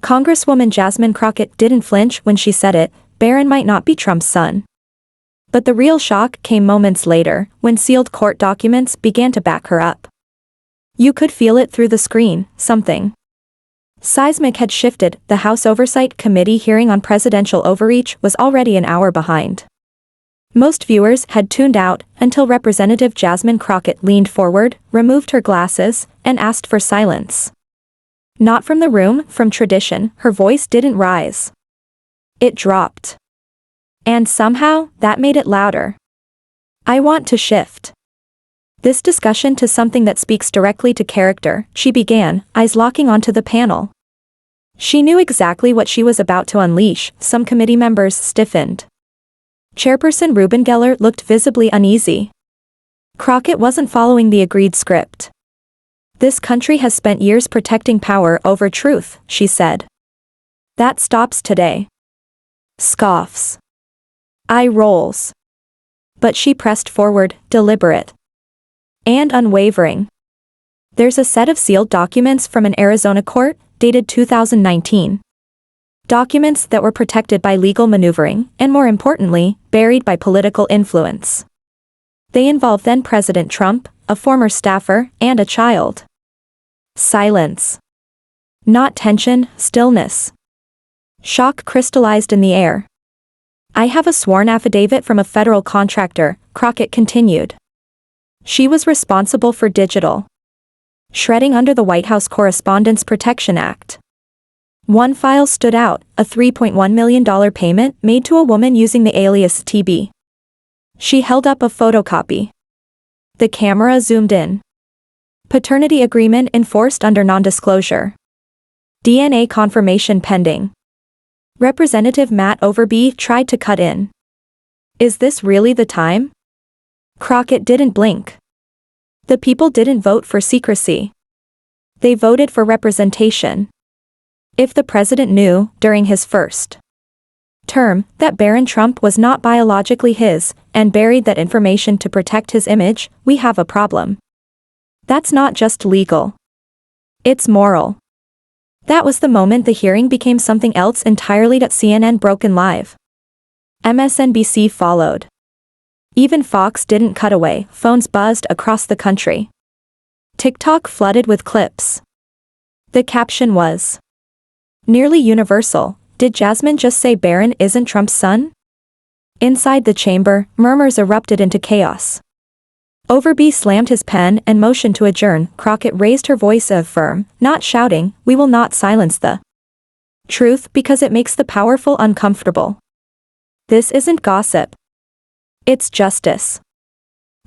Congresswoman Jasmine Crockett didn't flinch when she said it. Barron might not be Trump's son. But the real shock came moments later, when sealed court documents began to back her up. You could feel it through the screen, something seismic had shifted. The House Oversight Committee hearing on presidential overreach was already an hour behind. Most viewers had tuned out until Representative Jasmine Crockett leaned forward, removed her glasses, and asked for silence. Not from the room, from tradition, her voice didn't rise. It dropped. And somehow, that made it louder. I want to shift this discussion to something that speaks directly to character, she began, eyes locking onto the panel. She knew exactly what she was about to unleash. Some committee members stiffened. Chairperson Ruben Geller looked visibly uneasy. Crockett wasn't following the agreed script. This country has spent years protecting power over truth, she said. That stops today. Scoffs. Eye rolls. But she pressed forward, deliberate and unwavering. There's a set of sealed documents from an Arizona court, dated 2019. Documents that were protected by legal maneuvering, and more importantly, buried by political influence. They involve then-President Trump, a former staffer, and a child. Silence. Not tension, stillness. Shock crystallized in the air. I have a sworn affidavit from a federal contractor, Crockett continued. She was responsible for digital shredding under the White House Correspondence Protection Act. One file stood out, a $3.1 million payment made to a woman using the alias TB. She held up a photocopy. The camera zoomed in. Paternity agreement enforced under non-disclosure. DNA confirmation pending. Representative Matt Overby tried to cut in. Is this really the time? Crockett didn't blink. The people didn't vote for secrecy. They voted for representation. If the president knew, during his first term, that Barron Trump was not biologically his, and buried that information to protect his image, we have a problem. That's not just legal. It's moral. That was the moment the hearing became something else entirely. CNN broke in live. MSNBC followed. Even Fox didn't cut away. Phones buzzed across the country. TikTok flooded with clips. The caption was nearly universal. Did Jasmine just say Barron isn't Trump's son? Inside the chamber, murmurs erupted into chaos. Overby slammed his pen and motioned to adjourn. Crockett raised her voice firm, not shouting, we will not silence the truth because it makes the powerful uncomfortable. This isn't gossip. It's justice.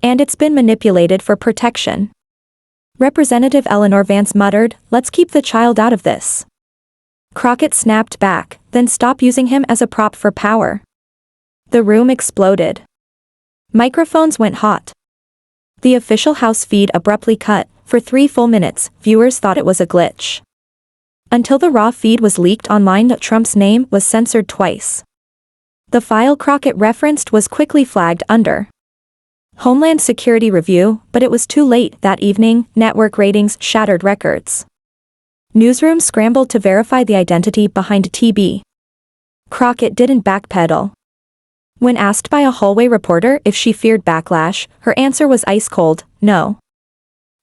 And it's been manipulated for protection. Representative Eleanor Vance muttered, let's keep the child out of this. Crockett snapped back, then stop using him as a prop for power. The room exploded. Microphones went hot. The official House feed abruptly cut. For 3 full minutes, viewers thought it was a glitch. Until the raw feed was leaked online, Trump's name was censored twice. The file Crockett referenced was quickly flagged under Homeland Security review, but it was too late. That evening, network ratings shattered records. Newsrooms scrambled to verify the identity behind TB. Crockett didn't backpedal. When asked by a hallway reporter if she feared backlash, her answer was ice cold, no.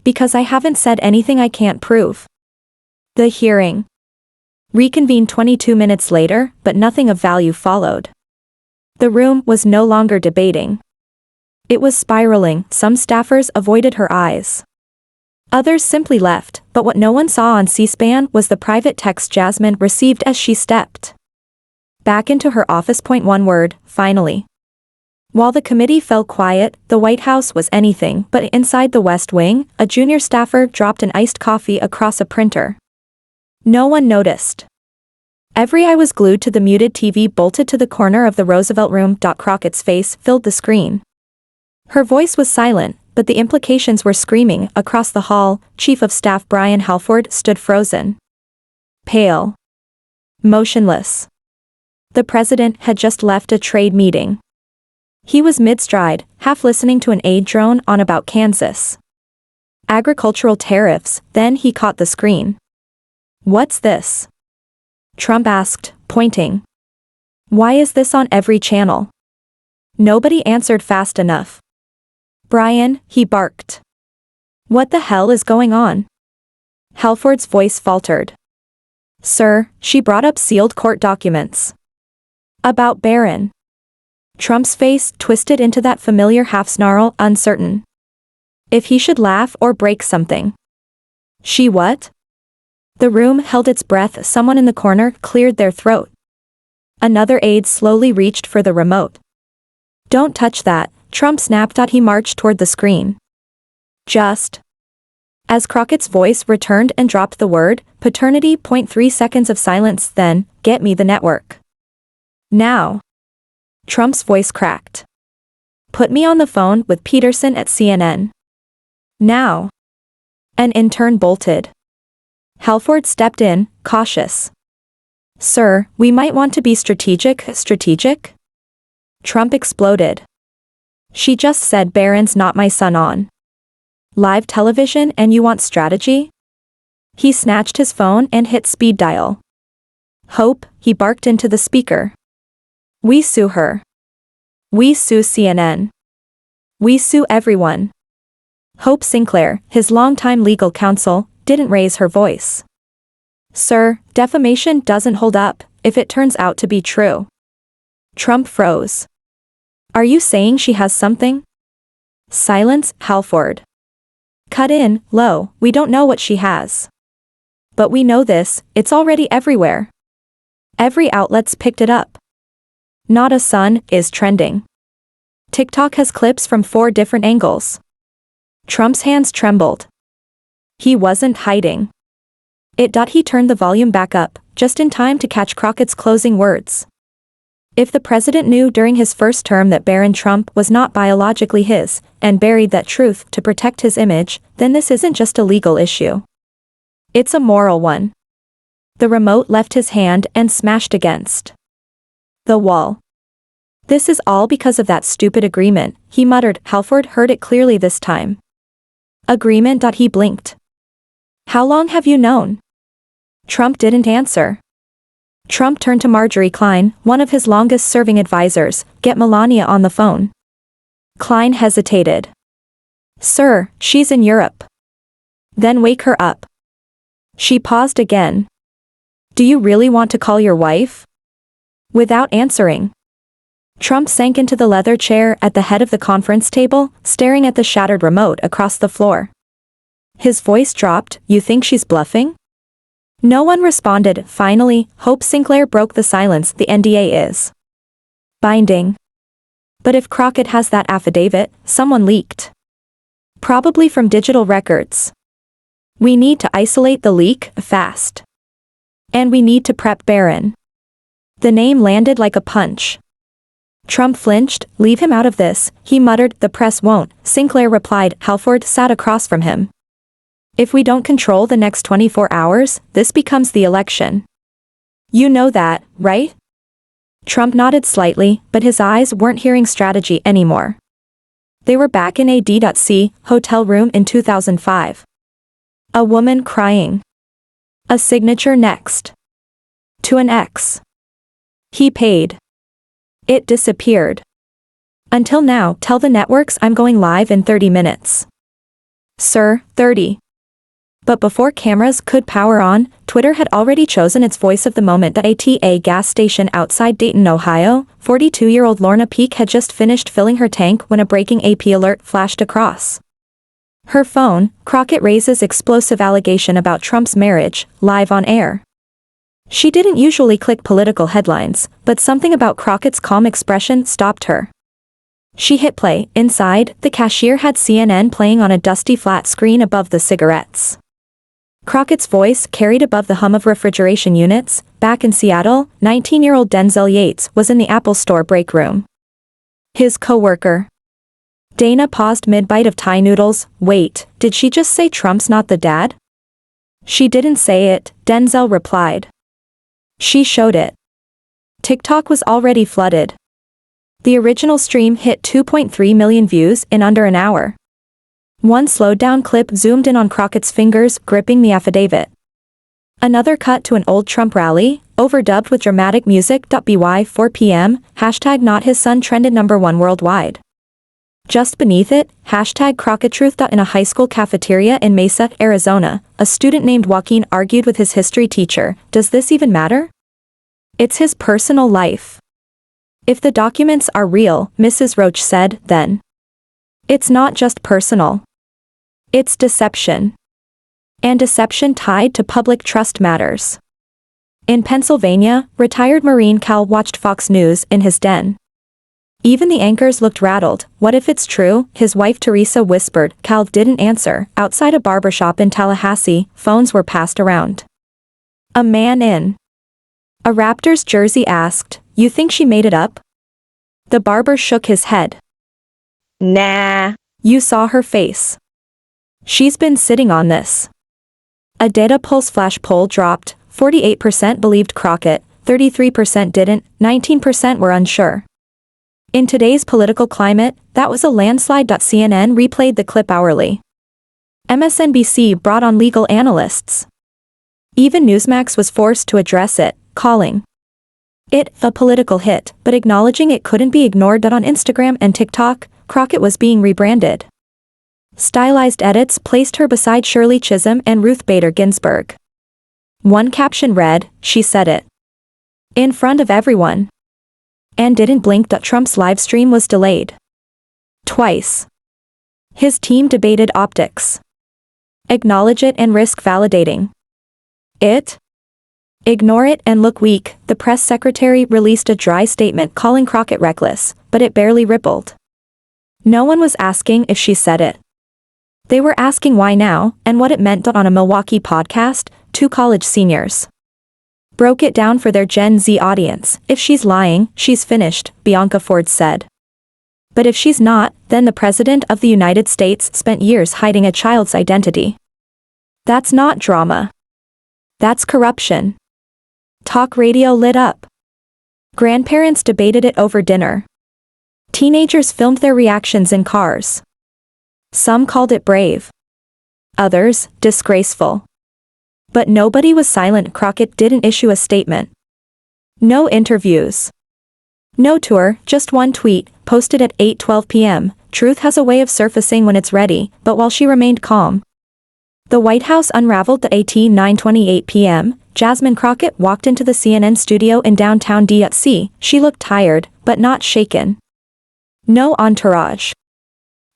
Because I haven't said anything I can't prove. The hearing reconvened 22 minutes later, but nothing of value followed. The room was no longer debating. It was spiraling. Some staffers avoided her eyes. Others simply left, but what no one saw on C-SPAN was the private text Jasmine received as she stepped back into her office. One word, finally. While the committee fell quiet, the White House was anything but. Inside the West Wing, a junior staffer dropped an iced coffee across a printer. No one noticed. Every eye was glued to the muted TV bolted to the corner of the Roosevelt room. Crockett's face filled the screen. Her voice was silent, but the implications were screaming. Across the hall, Chief of Staff Brian Halford stood frozen. Pale. Motionless. The president had just left a trade meeting. He was mid-stride, half listening to an aide drone on about Kansas agricultural tariffs. Then he caught the screen. What's this? Trump asked, pointing. Why is this on every channel? Nobody answered fast enough. Brian, he barked. What the hell is going on? Halford's voice faltered. Sir, she brought up sealed court documents. About Barron. Trump's face twisted into that familiar half-snarl, uncertain. If he should laugh or break something. She what? The room held its breath. Someone in the corner cleared their throat. Another aide slowly reached for the remote. Don't touch that, Trump snapped. He marched toward the screen. Just. As Crockett's voice returned and dropped the word, paternity. 3 seconds of silence, then, get me the network. Now. Trump's voice cracked. Put me on the phone with Peterson at CNN. Now. An intern bolted. Halford stepped in, cautious. Sir, we might want to be strategic. Strategic? Trump exploded. She just said Barron's not my son on live television and you want strategy? He snatched his phone and hit speed dial. Hope, he barked into the speaker. We sue her. We sue CNN. We sue everyone. Hope Sinclair, his longtime legal counsel, didn't raise her voice. Sir, defamation doesn't hold up, if it turns out to be true. Trump froze. Are you saying she has something? Silence, Halford. Cut in, low, we don't know what she has. But we know this, it's already everywhere. Every outlet's picked it up. Not a son is trending. TikTok has clips from 4 different angles. Trump's hands trembled. He wasn't hiding. He turned the volume back up, just in time to catch Crockett's closing words. If the president knew during his first term that Barron Trump was not biologically his, and buried that truth to protect his image, then this isn't just a legal issue. It's a moral one. The remote left his hand and smashed against the wall. This is all because of that stupid agreement, he muttered. Halford heard it clearly this time. Agreement. He blinked. How long have you known? Trump didn't answer. Trump turned to Marjorie Klein, one of his longest-serving advisors. Get Melania on the phone. Klein hesitated. Sir, she's in Europe. Then wake her up. She paused again. Do you really want to call your wife? Without answering. Trump sank into the leather chair at the head of the conference table, staring at the shattered remote across the floor. His voice dropped. You think she's bluffing? No one responded. Finally, Hope Sinclair broke the silence. The NDA is binding. But if Crockett has that affidavit, someone leaked. Probably from digital records. We need to isolate the leak, fast. And we need to prep Barron. The name landed like a punch. Trump flinched. Leave him out of this, he muttered. The press won't, Sinclair replied. Halford sat across from him. If we don't control the next 24 hours, this becomes the election. You know that, right? Trump nodded slightly, but his eyes weren't hearing strategy anymore. They were back in a D.C. hotel room in 2005. A woman crying. A signature next. To an ex. He paid. It disappeared. Until now, tell the networks I'm going live in 30 minutes. Sir, 30. But before cameras could power on, Twitter had already chosen its voice of the moment. At a gas station outside Dayton, Ohio, 42-year-old Lorna Peak had just finished filling her tank when a breaking AP alert flashed across her phone. Crockett raises explosive allegation about Trump's marriage, live on air. She didn't usually click political headlines, but something about Crockett's calm expression stopped her. She hit play. Inside, the cashier had CNN playing on a dusty flat screen above the cigarettes. Crockett's voice carried above the hum of refrigeration units. Back in Seattle, 19-year-old Denzel Yates was in the Apple Store break room. His co-worker. Dana paused mid-bite of Thai noodles. Wait, did she just say Trump's not the dad? She didn't say it, Denzel replied. She showed it. TikTok was already flooded. The original stream hit 2.3 million views in under an hour. One slowed-down clip zoomed in on Crockett's fingers gripping the affidavit. Another cut to an old Trump rally, overdubbed with dramatic music. By 4 p.m., hashtag not his son trended #1 worldwide. Just beneath it, hashtag Crockett truth. In a high school cafeteria in Mesa, Arizona, a student named Joaquin argued with his history teacher, "Does this even matter? It's his personal life. If the documents are real," Mrs. Roach said, then it's not just personal. It's deception. And deception tied to public trust matters. In Pennsylvania, retired Marine Cal watched Fox News in his den. Even the anchors looked rattled. "What if it's true?" his wife Teresa whispered. Cal didn't answer. Outside a barbershop in Tallahassee, phones were passed around. A man in a Raptors jersey asked, "You think she made it up?" The barber shook his head. "Nah. You saw her face. She's been sitting on this." A data pulse flash poll dropped. 48% believed Crockett, 33% didn't, 19% were unsure. In today's political climate, that was a landslide. CNN replayed the clip hourly. MSNBC brought on legal analysts. Even Newsmax was forced to address it, calling it a political hit, but acknowledging it couldn't be ignored. On Instagram and TikTok, Crockett was being rebranded. Stylized edits placed her beside Shirley Chisholm and Ruth Bader Ginsburg. One caption read, "She said it. In front of everyone. And didn't blink." Trump's livestream was delayed twice. His team debated optics. Acknowledge it and risk validating it. Ignore it and look weak. The press secretary released a dry statement calling Crockett reckless, but it barely rippled. No one was asking if she said it. They were asking why now, and what it meant. On a Milwaukee podcast, 2 college seniors broke it down for their Gen Z audience. "If she's lying, she's finished," Bianca Ford said. "But if she's not, then the President of the United States spent years hiding a child's identity. That's not drama. That's corruption." Talk radio lit up. Grandparents debated it over dinner. Teenagers filmed their reactions in cars. Some called it brave. Others, disgraceful. But nobody was silent. Crockett didn't issue a statement. No interviews. No tour, just one tweet, posted at 8:12 p.m. Truth has a way of surfacing when it's ready, but while she remained calm, the White House unraveled. At 9:28 p.m., Jasmine Crockett walked into the CNN studio in downtown D.C. She looked tired, but not shaken. No entourage.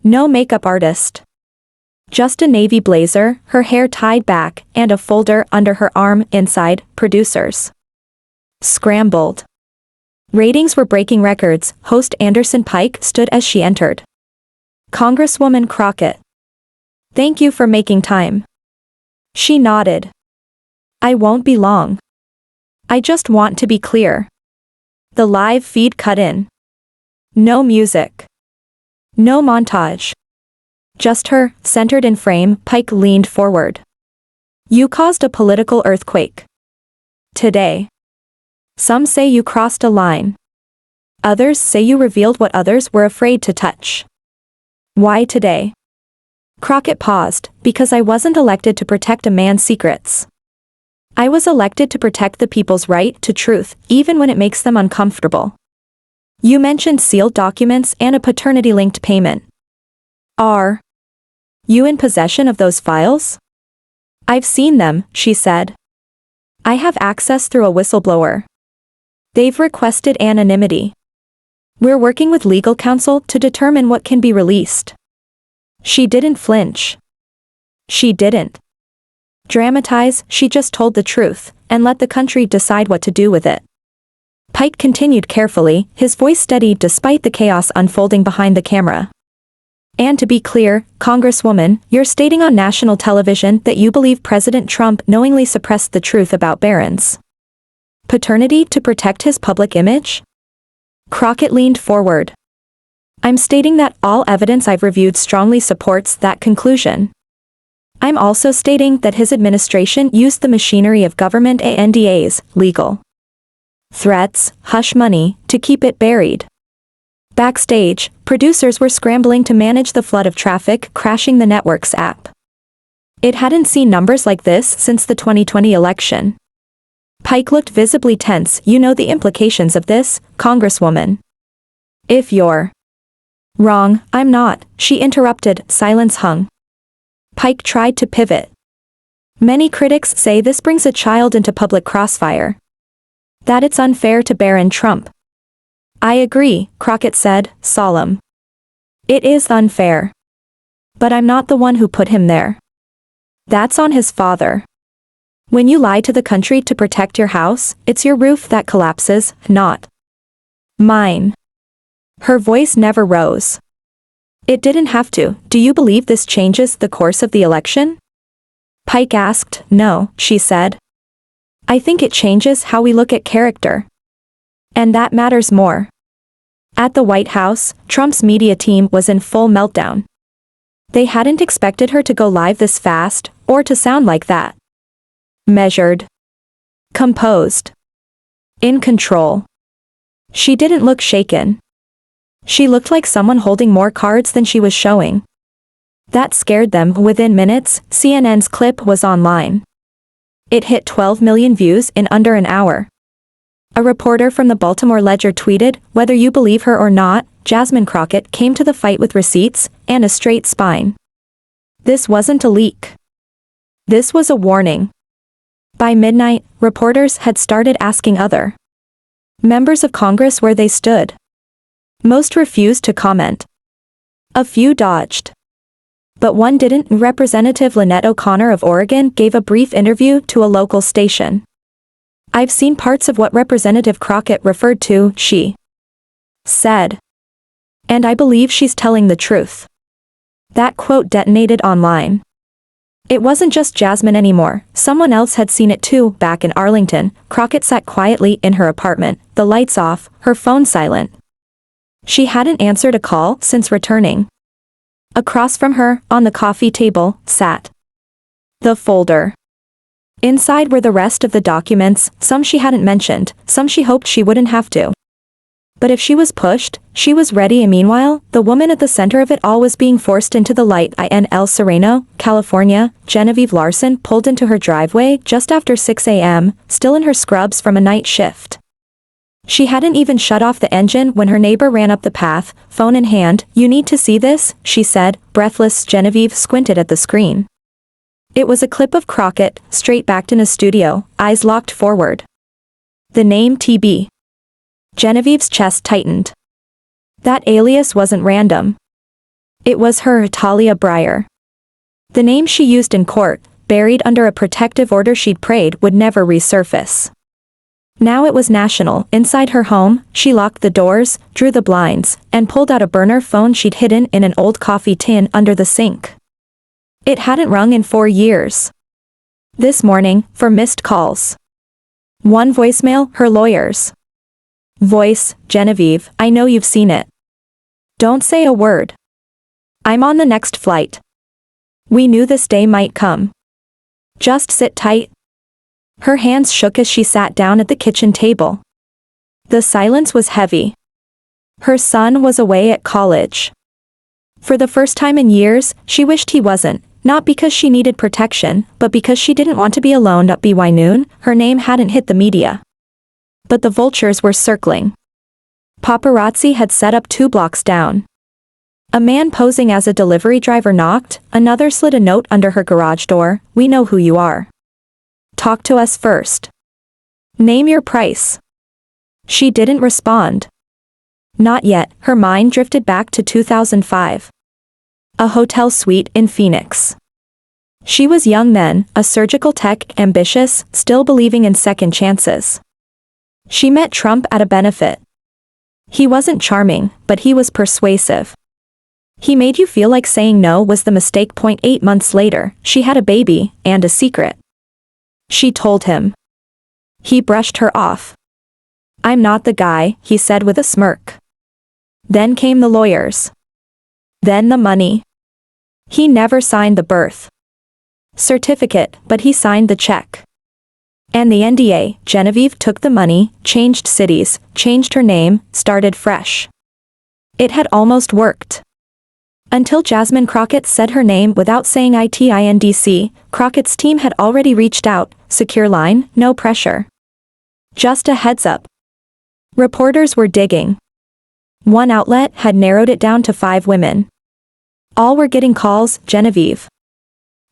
No makeup artist. Just a navy blazer, her hair tied back, and a folder under her arm. Inside, producers scrambled. Ratings were breaking records. Host Anderson Pike stood as she entered. "Congresswoman Crockett. Thank you for making time." She nodded. "I won't be long. I just want to be clear." The live feed cut in. No music. No montage. Just her, centered in frame. Pike leaned forward. "You caused a political earthquake today. Some say you crossed a line. Others say you revealed what others were afraid to touch. Why today?" Crockett paused. "Because I wasn't elected to protect a man's secrets. I was elected to protect the people's right to truth, even when it makes them uncomfortable." You mentioned sealed documents and a paternity-linked payment. Are you in possession of those files? "I've seen them," she said. "I have access through a whistleblower. They've requested anonymity. We're working with legal counsel to determine what can be released." She didn't flinch. She didn't dramatize, she just told the truth, and let the country decide what to do with it. Pike continued carefully, his voice steady despite the chaos unfolding behind the camera. "And to be clear, Congresswoman, you're stating on national television that you believe President Trump knowingly suppressed the truth about Barron's paternity to protect his public image?" Crockett leaned forward. "I'm stating that all evidence I've reviewed strongly supports that conclusion. I'm also stating that his administration used the machinery of government ANDAs, legal threats, hush money, to keep it buried." Backstage, producers were scrambling to manage the flood of traffic crashing the network's app. It hadn't seen numbers like this since the 2020 election. Pike looked visibly tense. You know the implications of this, Congresswoman. If you're wrong, I'm not, she interrupted. Silence hung. Pike tried to pivot. Many critics say this brings a child into public crossfire. That it's unfair to Barron Trump. I agree, Crockett said, solemn. It is unfair. But I'm not the one who put him there. That's on his father. When you lie to the country to protect your house, it's your roof that collapses, not mine. Her voice never rose. It didn't have to. Do you believe this changes the course of the election? Pike asked. No, she said. I think it changes how we look at character. And that matters more. At the White House, Trump's media team was in full meltdown. They hadn't expected her to go live this fast, or to sound like that. Measured. Composed. In control. She didn't look shaken. She looked like someone holding more cards than she was showing. That scared them. Within minutes, CNN's clip was online. It hit 12 million views in under an hour. A reporter from the Baltimore Ledger tweeted, whether you believe her or not, Jasmine Crockett came to the fight with receipts and a straight spine. This wasn't a leak. This was a warning. By midnight, reporters had started asking other members of Congress where they stood. Most refused to comment. A few dodged. But one didn't. Representative Lynette O'Connor of Oregon gave a brief interview to a local station. I've seen parts of what Representative Crockett referred to, she said. And I believe she's telling the truth. That quote detonated online. It wasn't just Jasmine anymore, someone else had seen it too. Back in Arlington, Crockett sat quietly in her apartment, the lights off, her phone silent. She hadn't answered a call since returning. Across from her, on the coffee table, sat the folder. Inside were the rest of the documents, some she hadn't mentioned, some she hoped she wouldn't have to. But if she was pushed, she was ready. And meanwhile, the woman at the center of it all was being forced into the light. In El Sereno, California, Genevieve Larson pulled into her driveway just after 6 a.m., still in her scrubs from a night shift. She hadn't even shut off the engine when her neighbor ran up the path, phone in hand. You need to see this, she said, breathless. Genevieve squinted at the screen. It was a clip of Crockett, straight-backed in a studio, eyes locked forward. The name TB. Genevieve's chest tightened. That alias wasn't random. It was her, Talia Breyer. The name she used in court, buried under a protective order she'd prayed would never resurface. Now it was national. Inside her home, she locked the doors, drew the blinds, and pulled out a burner phone she'd hidden in an old coffee tin under the sink. It hadn't rung in 4 years. This morning, for missed calls. One voicemail, her lawyer's voice. Genevieve, I know you've seen it. Don't say a word. I'm on the next flight. We knew this day might come. Just sit tight. Her hands shook as she sat down at the kitchen table. The silence was heavy. Her son was away at college. For the first time in years, she wished he wasn't, not because she needed protection, but because she didn't want to be alone. At BY noon, her name hadn't hit the media. But the vultures were circling. Paparazzi had set up 2 blocks down. A man posing as a delivery driver knocked, another slid a note under her garage door, we know who you are. Talk to us first. Name your price. She didn't respond. Not yet. Her mind drifted back to 2005. A hotel suite in Phoenix. She was young then, a surgical tech, ambitious, still believing in second chances. She met Trump at a benefit. He wasn't charming, but he was persuasive. He made you feel like saying no was the mistake. 8 months later, she had a baby, and a secret. She told him. He brushed her off. I'm not the guy, he said with a smirk. Then came the lawyers. Then the money. He never signed the birth certificate, but he signed the check. And the NDA. Genevieve took the money, changed cities, changed her name, started fresh. It had almost worked. Until Jasmine Crockett said her name without saying ITINDC, Crockett's team had already reached out, secure line, no pressure. Just a heads up. Reporters were digging. One outlet had narrowed it down to 5 women. All were getting calls. Genevieve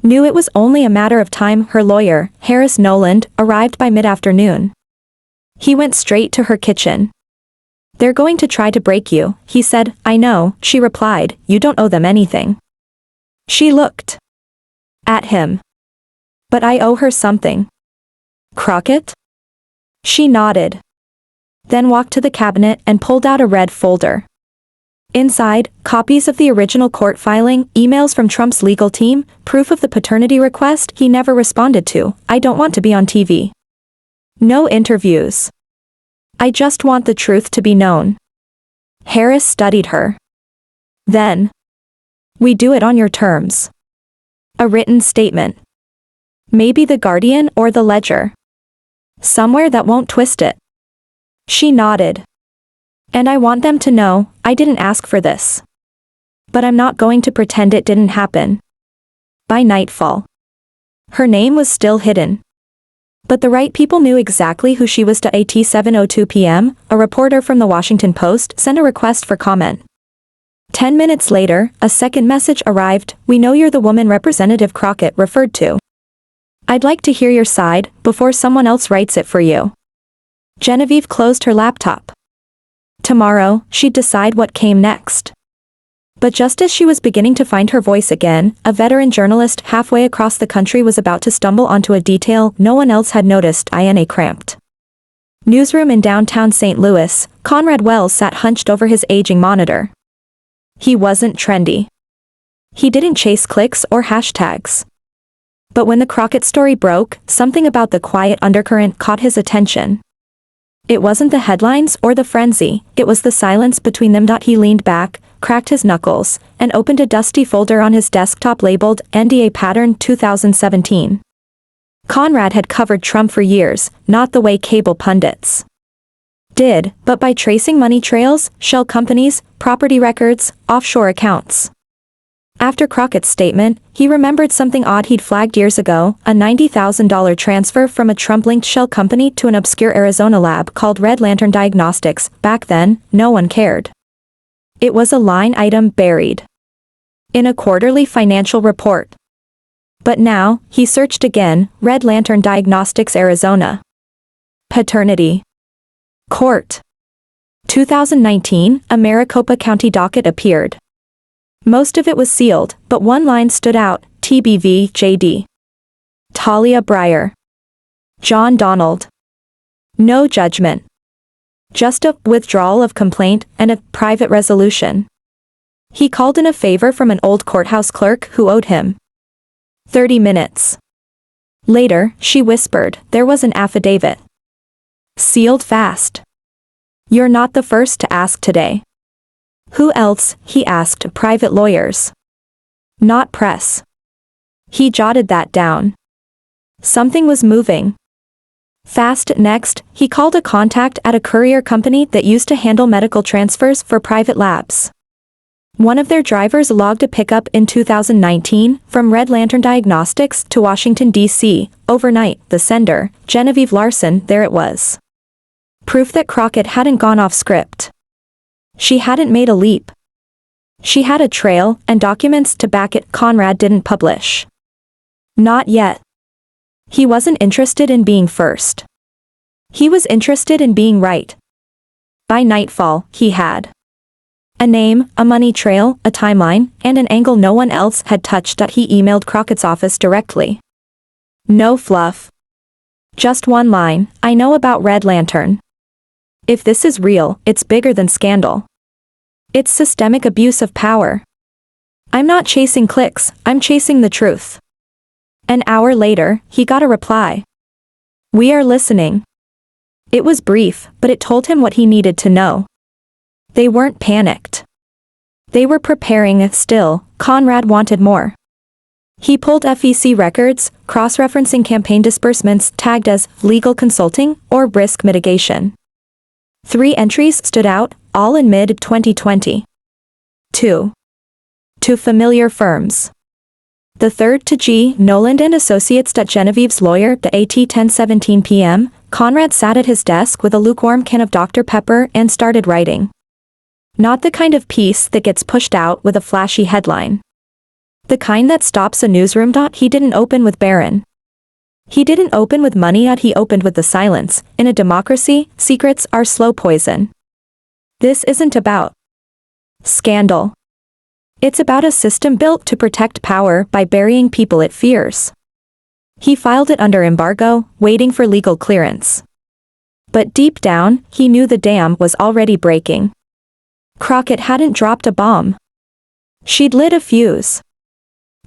knew it was only a matter of time. Her lawyer, Harris Noland, arrived by mid-afternoon. He went straight to her kitchen. "They're going to try to break you," he said. "I know," she replied. "You don't owe them anything." She looked at him. "But I owe her something." "Crockett?" She nodded. Then walked to the cabinet and pulled out a red folder. Inside, copies of the original court filing, emails from Trump's legal team, proof of the paternity request he never responded to. "I don't want to be on TV. No interviews. I just want the truth to be known." Harris studied her. "Then we do it on your terms. A written statement. Maybe the Guardian or the Ledger. Somewhere that won't twist it." She nodded. "And I want them to know, I didn't ask for this. But I'm not going to pretend it didn't happen." By nightfall, her name was still hidden. But the right people knew exactly who she was. At 7:02 p.m., a reporter from the Washington Post sent a request for comment. 10 minutes later, a second message arrived. "We know you're the woman Representative Crockett referred to. I'd like to hear your side, before someone else writes it for you." Genevieve closed her laptop. Tomorrow, she'd decide what came next. But just as she was beginning to find her voice again, a veteran journalist halfway across the country was about to stumble onto a detail no one else had noticed. In a cramped newsroom in downtown St. Louis, Conrad Wells sat hunched over his aging monitor. He wasn't trendy. He didn't chase clicks or hashtags. But when the Crockett story broke, something about the quiet undercurrent caught his attention. It wasn't the headlines or the frenzy, it was the silence between them. He leaned back, cracked his knuckles, and opened a dusty folder on his desktop labeled NDA Pattern 2017. Conrad had covered Trump for years, not the way cable pundits did, but by tracing money trails, shell companies, property records, offshore accounts. After Crockett's statement, he remembered something odd he'd flagged years ago, a $90,000 transfer from a Trump-linked shell company to an obscure Arizona lab called Red Lantern Diagnostics. Back then, no one cared. It was a line item buried in a quarterly financial report. But now, he searched again. Red Lantern Diagnostics, Arizona. Paternity Court. 2019, a Maricopa County docket appeared. Most of it was sealed, but one line stood out. TBV JD. Talia Breyer. John Donald. No judgment. Just a withdrawal of complaint and a private resolution. He called in a favor from an old courthouse clerk who owed him 30 minutes. Later, she whispered, there was an affidavit. Sealed fast. You're not the first to ask today. Who else? He asked. Private lawyers. Not press. He jotted that down. Something was moving fast. Next, he called a contact at a courier company that used to handle medical transfers for private labs. One of their drivers logged a pickup in 2019 from Red Lantern Diagnostics to Washington, D.C. Overnight, the sender, Genevieve Larson, there it was. Proof that Crockett hadn't gone off script. She hadn't made a leap. She had a trail and documents to back it. Conrad didn't publish. Not yet. He wasn't interested in being first. He was interested in being right. By nightfall, he had a name, a money trail, a timeline, and an angle no one else had touched. He emailed Crockett's office directly. No fluff. Just one line, I know about Red Lantern. If this is real, it's bigger than scandal. It's systemic abuse of power. I'm not chasing clicks, I'm chasing the truth. An hour later, he got a reply. We are listening. It was brief, but it told him what he needed to know. They weren't panicked. They were preparing. Still, Conrad wanted more. He pulled FEC records, cross-referencing campaign disbursements tagged as legal consulting or risk mitigation. 3 entries stood out, all in mid-2020. 2. To familiar firms. The third to G. Noland and Associates. Genevieve's lawyer. The 10:17 p.m., Conrad sat at his desk with a lukewarm can of Dr. Pepper and started writing. Not the kind of piece that gets pushed out with a flashy headline. The kind that stops a newsroom. He didn't open with Barron. He didn't open with money. He opened with the silence. In a democracy, secrets are slow poison. This isn't about scandal. It's about a system built to protect power by burying people it fears. He filed it under embargo, waiting for legal clearance. But deep down, he knew the dam was already breaking. Crockett hadn't dropped a bomb. She'd lit a fuse.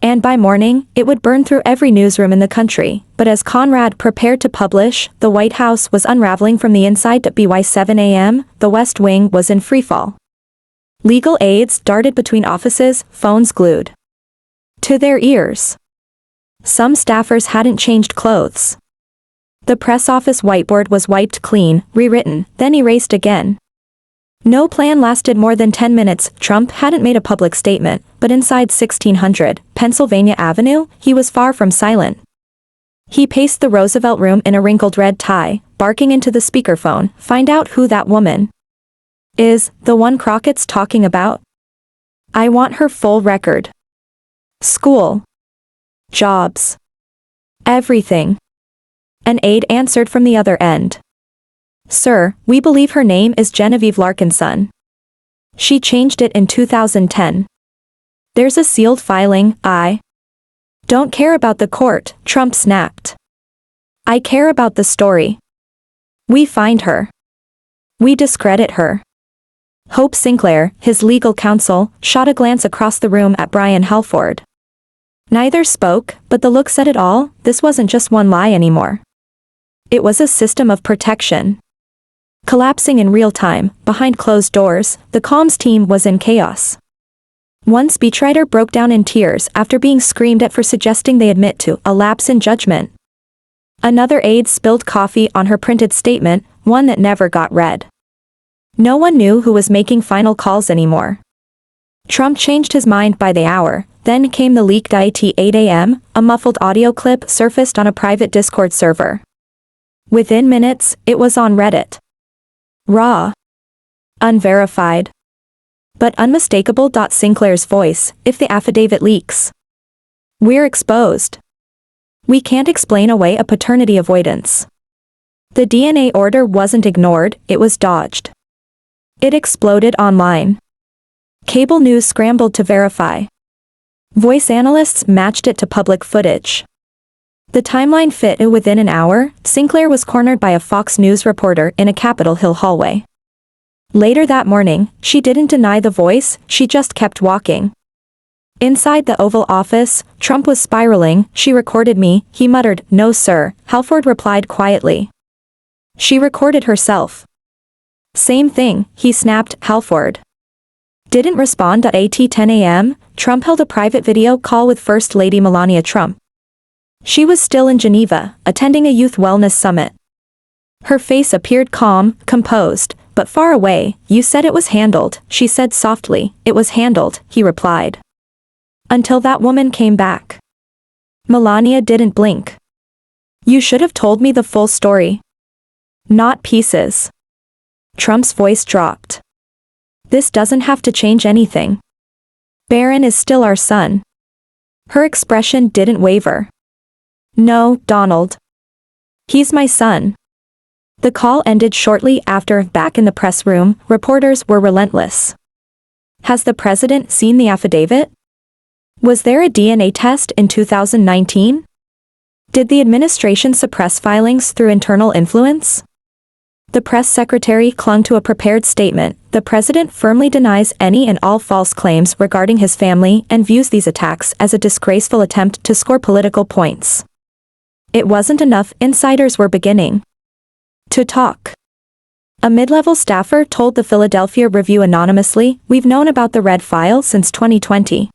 And by morning, it would burn through every newsroom in the country. But as Conrad prepared to publish, the White House was unraveling from the inside. By 7 a.m., the West Wing was in freefall. Legal aides darted between offices, phones glued to their ears. Some staffers hadn't changed clothes. The press office whiteboard was wiped clean, rewritten, then erased again. No plan lasted more than 10 minutes. Trump hadn't made a public statement, but inside 1600 Pennsylvania Avenue, he was far from silent. He paced the Roosevelt Room in a wrinkled red tie, barking into the speakerphone, "Find out who that woman is, the one Crockett's talking about. I want her full record. School. Jobs. Everything." An aide answered from the other end. "Sir, we believe her name is Genevieve Larkinson. She changed it in 2010. There's a sealed filing." "I don't care about the court," Trump snapped. "I care about the story. We find her. We discredit her." Hope Sinclair, his legal counsel, shot a glance across the room at Brian Halford. Neither spoke, but the look said it all. This wasn't just one lie anymore. It was a system of protection. Collapsing in real time, behind closed doors, the comms team was in chaos. One speechwriter broke down in tears after being screamed at for suggesting they admit to a lapse in judgment. Another aide spilled coffee on her printed statement, one that never got read. No one knew who was making final calls anymore. Trump changed his mind by the hour. Then came the leaked at 8 a.m., a muffled audio clip surfaced on a private Discord server. Within minutes, it was on Reddit. Raw. Unverified. But unmistakable. Sinclair's voice, "If the affidavit leaks, we're exposed. We can't explain away a paternity avoidance." The DNA order wasn't ignored, it was dodged. It exploded online. Cable news scrambled to verify. Voice analysts matched it to public footage. The timeline fit within an hour. Sinclair was cornered by a Fox News reporter in a Capitol Hill hallway. Later that morning, she didn't deny the voice, she just kept walking. Inside the Oval Office, Trump was spiraling. "She recorded me," he muttered. "No sir," Halford replied quietly. "She recorded herself." "Same thing," he snapped. Halford didn't respond. At 10 a.m., Trump held a private video call with First Lady Melania Trump. She was still in Geneva, attending a youth wellness summit. Her face appeared calm, composed, but far away. "You said it was handled," she said softly. "It was handled," he replied. "Until that woman came back." Melania didn't blink. "You should have told me the full story. Not pieces." Trump's voice dropped. "This doesn't have to change anything. Barron is still our son." Her expression didn't waver. "No, Donald. He's my son." The call ended shortly after. Back in the press room, reporters were relentless. "Has the president seen the affidavit? Was there a DNA test in 2019? Did the administration suppress filings through internal influence?" The press secretary clung to a prepared statement. "The president firmly denies any and all false claims regarding his family and views these attacks as a disgraceful attempt to score political points." It wasn't enough. Insiders were beginning to talk. A mid-level staffer told the Philadelphia Review anonymously, "We've known about the red file since 2020.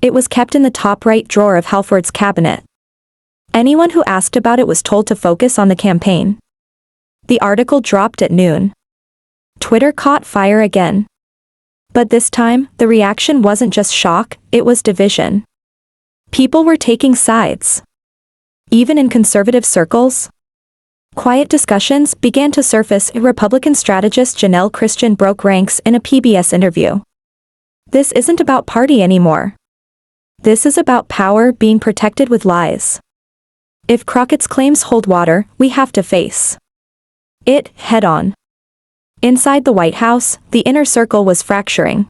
It was kept in the top right drawer of Halford's cabinet. Anyone who asked about it was told to focus on the campaign." The article dropped at noon. Twitter caught fire again. But this time, the reaction wasn't just shock, it was division. People were taking sides. Even in conservative circles. Quiet discussions began to surface. Republican strategist Janelle Christian broke ranks in a PBS interview. This isn't about party anymore. This is about power being protected with lies. If Crockett's claims hold water, we have to face it head-on. Inside the White House, the inner circle was fracturing.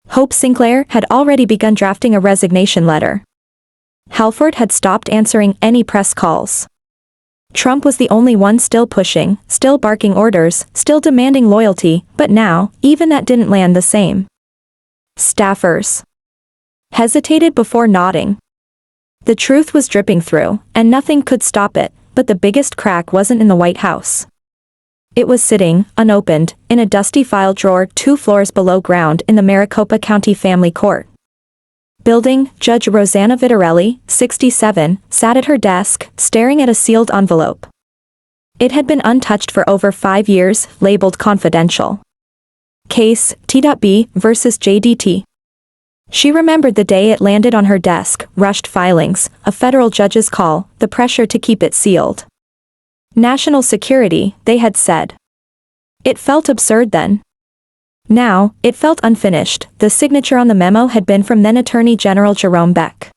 Hope Sinclair had already begun drafting a resignation letter. Halford had stopped answering any press calls. Trump was the only one still pushing, still barking orders, still demanding loyalty, but now, even that didn't land the same. Staffers hesitated before nodding. The truth was dripping through, and nothing could stop it, but the biggest crack wasn't in the White House. It was sitting, unopened, in a dusty file drawer 2 floors below ground in the Maricopa County Family Court. Building, Judge Rosanna Vitarelli, 67, sat at her desk, staring at a sealed envelope. It had been untouched for over 5 years, labeled confidential. Case, T.B. versus JDT. She remembered the day it landed on her desk, rushed filings, a federal judge's call, the pressure to keep it sealed. National security, they had said. It felt absurd then. Now, it felt unfinished. The signature on the memo had been from then Attorney General Jerome Beck.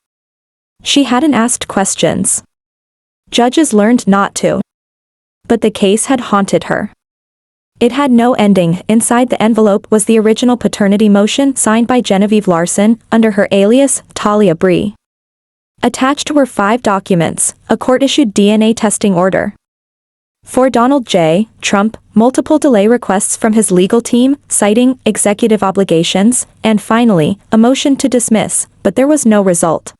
She hadn't asked questions. Judges learned not to. But the case had haunted her. It had no ending. Inside the envelope was the original paternity motion signed by Genevieve Larson, under her alias, Talia Bree. Attached were 5 documents, a court-issued DNA testing order. For Donald J. Trump, multiple delay requests from his legal team, citing executive obligations, and finally, a motion to dismiss, but there was no result.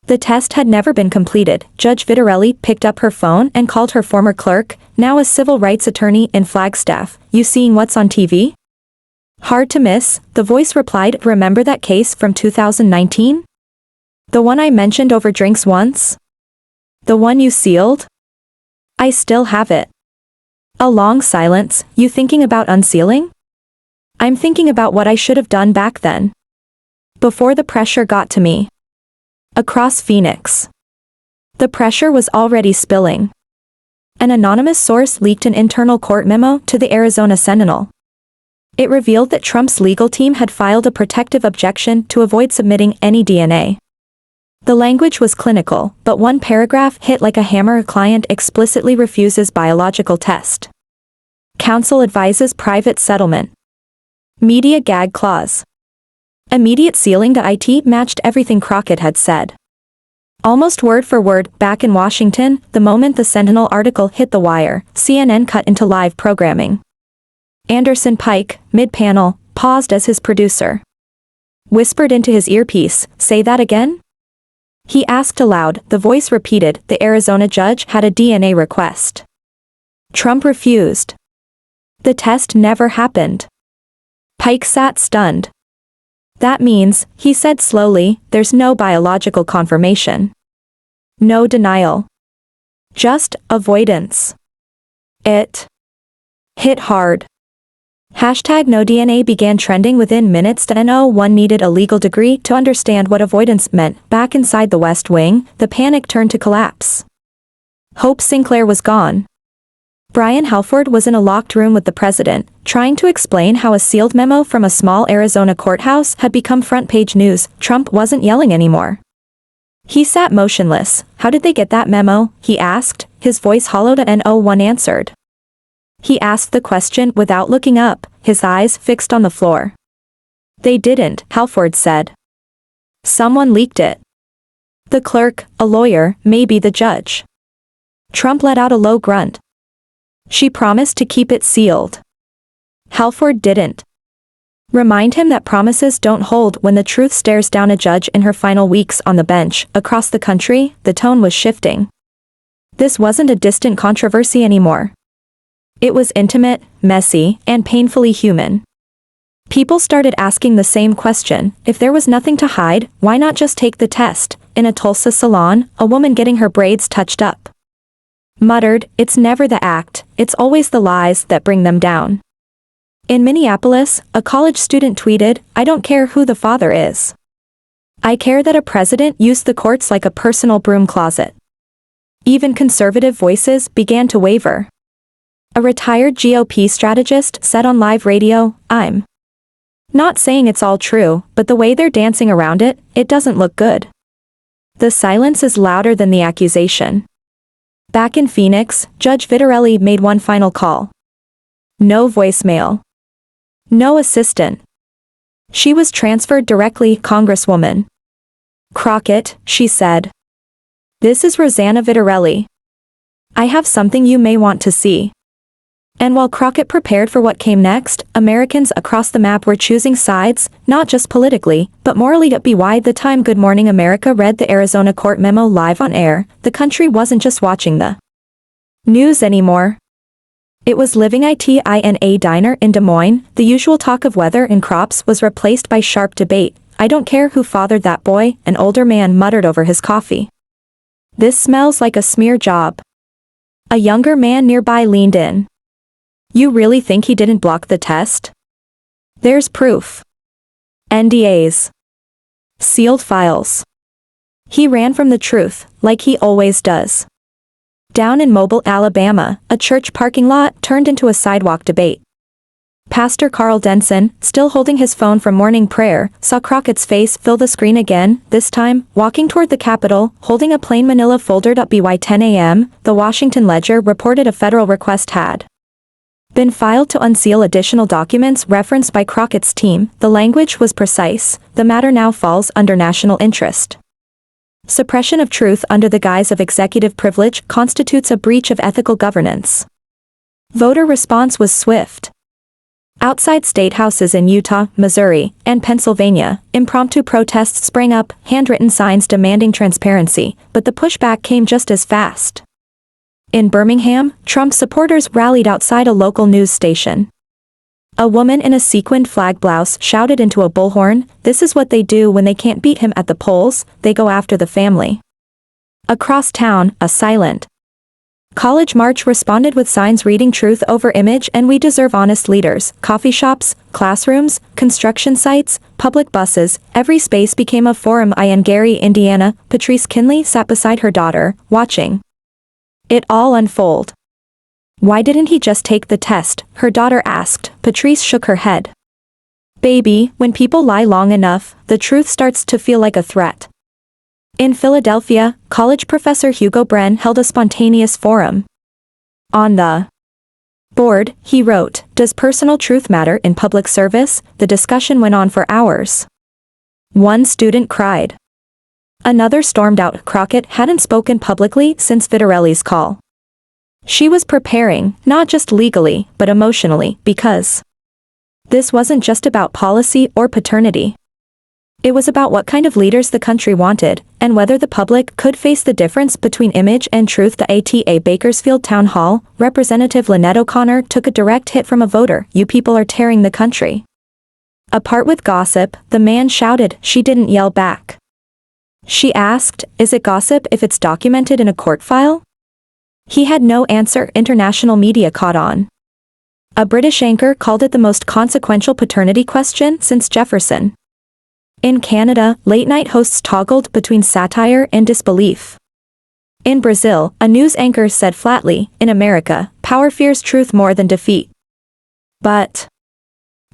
The test had never been completed. Judge Vitarelli picked up her phone and called her former clerk, now a civil rights attorney in Flagstaff. "You seeing what's on TV?" "Hard to miss," the voice replied. "Remember that case from 2019? The one I mentioned over drinks once? The one you sealed?" "I still have it." A long silence. "You thinking about unsealing?" "I'm thinking about what I should have done back then. Before the pressure got to me." Across Phoenix. The pressure was already spilling. An anonymous source leaked an internal court memo to the Arizona Sentinel. It revealed that Trump's legal team had filed a protective objection to avoid submitting any DNA. The language was clinical, but one paragraph hit like a hammer. "Client explicitly refuses biological test. Counsel advises private settlement. Media gag clause." Immediate sealing. The IT matched everything Crockett had said. Almost word for word. Back in Washington, the moment the Sentinel article hit the wire, CNN cut into live programming. Anderson Pike, mid-panel, paused as his producer whispered into his earpiece, "Say that again?" He asked aloud. The voice repeated, "The Arizona judge had a DNA request. Trump refused. The test never happened." Pike sat stunned. "That means," he said slowly, "there's no biological confirmation. No denial. Just avoidance." It hit hard. #NoDNA began trending within minutes. The No1 needed a legal degree to understand what avoidance meant. Back inside the West Wing, the panic turned to collapse. Hope Sinclair was gone. Brian Halford was in a locked room with the president, trying to explain how a sealed memo from a small Arizona courthouse had become front-page news. Trump wasn't yelling anymore. He sat motionless. "How did they get that memo?" he asked, his voice hollowed. No1 answered. He asked the question without looking up, his eyes fixed on the floor. "They didn't," Halford said. "Someone leaked it. The clerk, a lawyer, maybe the judge." Trump let out a low grunt. "She promised to keep it sealed." Halford didn't. Remind him that promises don't hold. When the truth stares down a judge in her final weeks on the bench. Across the country, the tone was shifting. This wasn't a distant controversy anymore. It was intimate, messy, and painfully human. People started asking the same question: if there was nothing to hide, why not just take the test? In a Tulsa salon, a woman getting her braids touched up muttered, "It's never the act, it's always the lies that bring them down." In Minneapolis, a college student tweeted, "I don't care who the father is. I care that a president used the courts like a personal broom closet." Even conservative voices began to waver. A retired GOP strategist said on live radio, "I'm not saying it's all true, but the way they're dancing around it, it doesn't look good." The silence is louder than the accusation. Back in Phoenix, Judge Vitarelli made one final call. No voicemail. No assistant. She was transferred directly, Congresswoman Crockett, she said. "This is Rosanna Vitarelli. I have something you may want to see." And while Crockett prepared for what came next, Americans across the map were choosing sides, not just politically, but morally. By the time Good Morning America read the Arizona court memo live on air, the country wasn't just watching the news anymore. It was living it in a diner in Des Moines. The usual talk of weather and crops was replaced by sharp debate. "I don't care who fathered that boy," an older man muttered over his coffee. "This smells like a smear job." A younger man nearby leaned in. "You really think he didn't block the test? There's proof. NDAs. Sealed files." He ran from the truth, like he always does. Down in Mobile, Alabama, a church parking lot turned into a sidewalk debate. Pastor Carl Denson, still holding his phone from morning prayer, saw Crockett's face fill the screen again, this time, walking toward the Capitol, holding a plain manila folder. By 10 a.m., the Washington Ledger reported a federal request had been filed to unseal additional documents referenced by Crockett's team. The language was precise. "The matter now falls under national interest. Suppression of truth under the guise of executive privilege constitutes a breach of ethical governance." Voter response was swift. Outside state houses in Utah, Missouri, and Pennsylvania, impromptu protests sprang up, handwritten signs demanding transparency, but the pushback came just as fast. In Birmingham, Trump supporters rallied outside a local news station. A woman in a sequined flag blouse shouted into a bullhorn, "This is what they do when they can't beat him at the polls, they go after the family." Across town, a silent College March responded with signs reading "Truth over image" and "We deserve honest leaders." Coffee shops, classrooms, construction sites, public buses, every space became a forum. In Gary, Indiana, Patrice Kinley sat beside her daughter, watching it all unfold. "Why didn't he just take the test?" her daughter asked. Patrice shook her head. "Baby, when people lie long enough, the truth starts to feel like a threat." In Philadelphia, college professor Hugo Brenn held a spontaneous forum. On the board, he wrote, "Does personal truth matter in public service?" The discussion went on for hours. One student cried. Another stormed out. Crockett hadn't spoken publicly since Vitarelli's call. She was preparing, not just legally, but emotionally, because this wasn't just about policy or paternity. It was about what kind of leaders the country wanted, and whether the public could face the difference between image and truth. The ATA Bakersfield Town Hall, Representative Lynette O'Connor took a direct hit from a voter. "You people are tearing the country apart with gossip," the man shouted. She didn't yell back. She asked, "Is it gossip if it's documented in a court file?" He had no answer. International media caught on. A British anchor called it the most consequential paternity question since Jefferson. In Canada, late-night hosts toggled between satire and disbelief. In Brazil, a news anchor said flatly, "In America, power fears truth more than defeat." But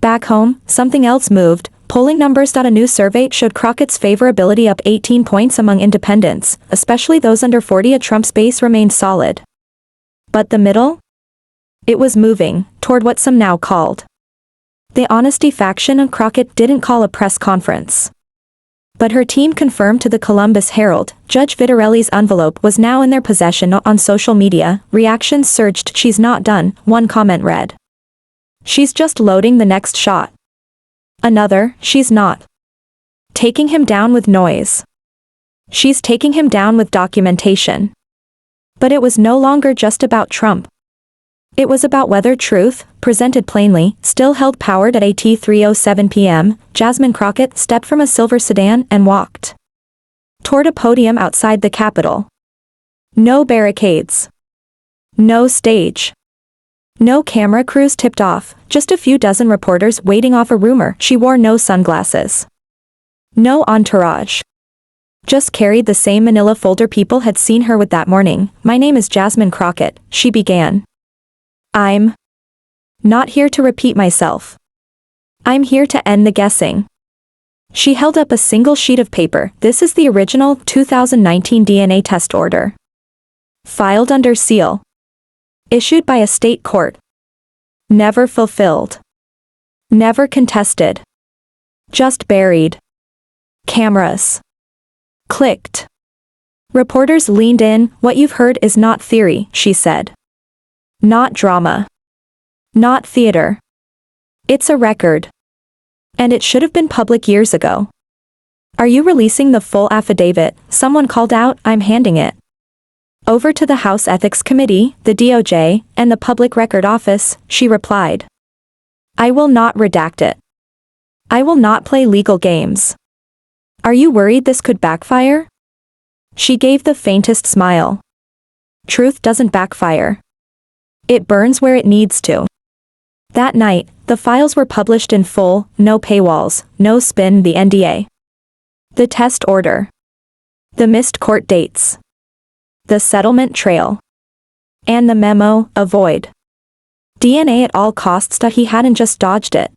back home, something else moved. Polling numbers. A new survey showed Crockett's favorability up 18 points among independents, especially those under 40. Trump's base remained solid. But the middle? It was moving toward what some now called the honesty faction. Crockett didn't call a press conference. But her team confirmed to the Columbus Herald, Judge Vitarelli's envelope was now in their possession. On social media, reactions surged. "She's not done," one comment read. "She's just loading the next shot." Another, "She's not taking him down with noise. She's taking him down with documentation." But it was no longer just about Trump. It was about whether truth, presented plainly, still held power. At 3:07 p.m., Jasmine Crockett stepped from a silver sedan and walked toward a podium outside the Capitol. No barricades. No stage. No camera crews tipped off, just a few dozen reporters waiting off a rumor. She wore no sunglasses. No entourage. Just carried the same manila folder people had seen her with that morning. "My name is Jasmine Crockett," she began. "I'm not here to repeat myself. I'm here to end the guessing." She held up a single sheet of paper. "This is the original 2019 DNA test order. Filed under seal. Issued by a state court. Never fulfilled. Never contested. Just buried. Cameras. Clicked." Reporters leaned in. "What you've heard is not theory," she said. "Not drama. Not theater. It's a record. And it should have been public years ago." "Are you releasing the full affidavit?" someone called out. "I'm handing it over to the House Ethics Committee, the DOJ, and the Public Record Office," she replied. "I will not redact it. I will not play legal games. Are you worried this could backfire?" She gave the faintest smile. "Truth doesn't backfire. It burns where it needs to." That night, the files were published in full, no paywalls, no spin, the NDA. The test order. The missed court dates. The settlement trail. And the memo, avoid DNA at all costs. He hadn't just dodged it.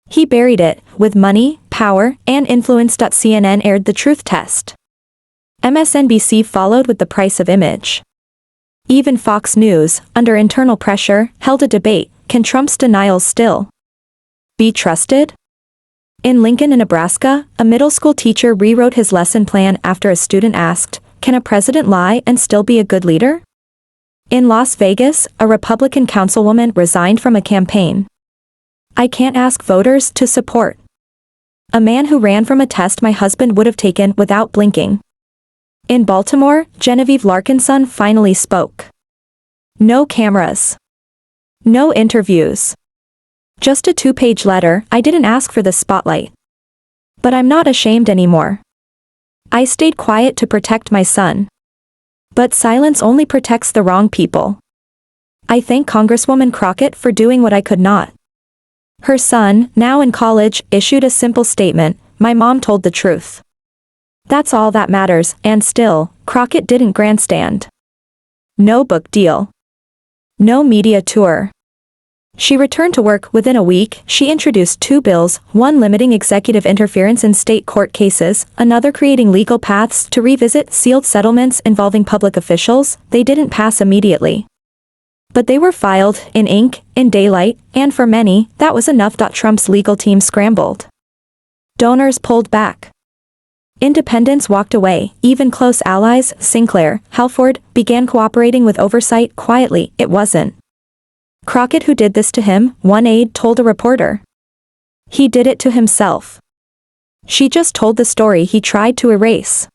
He buried it, with money, power, and influence. CNN aired the truth test. MSNBC followed with the price of image. Even Fox News, under internal pressure, held a debate. Can Trump's denials still be trusted? In Lincoln, Nebraska, a middle school teacher rewrote his lesson plan after a student asked, "Can a president lie and still be a good leader?" In Las Vegas, a Republican councilwoman resigned from a campaign. "I can't ask voters to support a man who ran from a test my husband would have taken without blinking." In Baltimore, Genevieve Larkinson finally spoke. No cameras. No interviews. Just a 2-page letter. "I didn't ask for the spotlight. But I'm not ashamed anymore. I stayed quiet to protect my son. But silence only protects the wrong people. I thank Congresswoman Crockett for doing what I could not." Her son, now in college, issued a simple statement: "My mom told the truth. That's all that matters." And still, Crockett didn't grandstand. No book deal. No media tour. She returned to work. Within a week, she introduced 2 bills, one limiting executive interference in state court cases, another creating legal paths to revisit sealed settlements involving public officials. They didn't pass immediately. But they were filed, in ink, in daylight, and for many, that was enough. Trump's legal team scrambled. Donors pulled back. Independents walked away. Even close allies, Sinclair, Halford, began cooperating with oversight quietly. It wasn't Crockett who did this to him, one aide told a reporter. He did it to himself. She just told the story he tried to erase.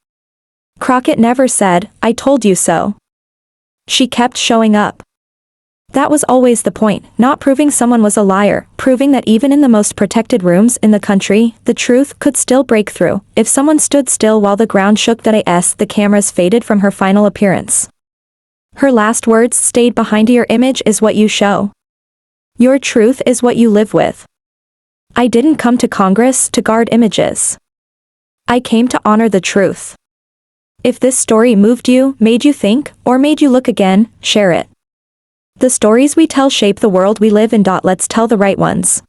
Crockett never said, "I told you so." She kept showing up. That was always the point, not proving someone was a liar, proving that even in the most protected rooms in the country, the truth could still break through. If someone stood still while the ground shook, the cameras faded from her final appearance. Her last words stayed behind. "Your image is what you show. Your truth is what you live with. I didn't come to Congress to guard images. I came to honor the truth." If this story moved you, made you think, or made you look again, share it. The stories we tell shape the world we live in. Let's tell the right ones.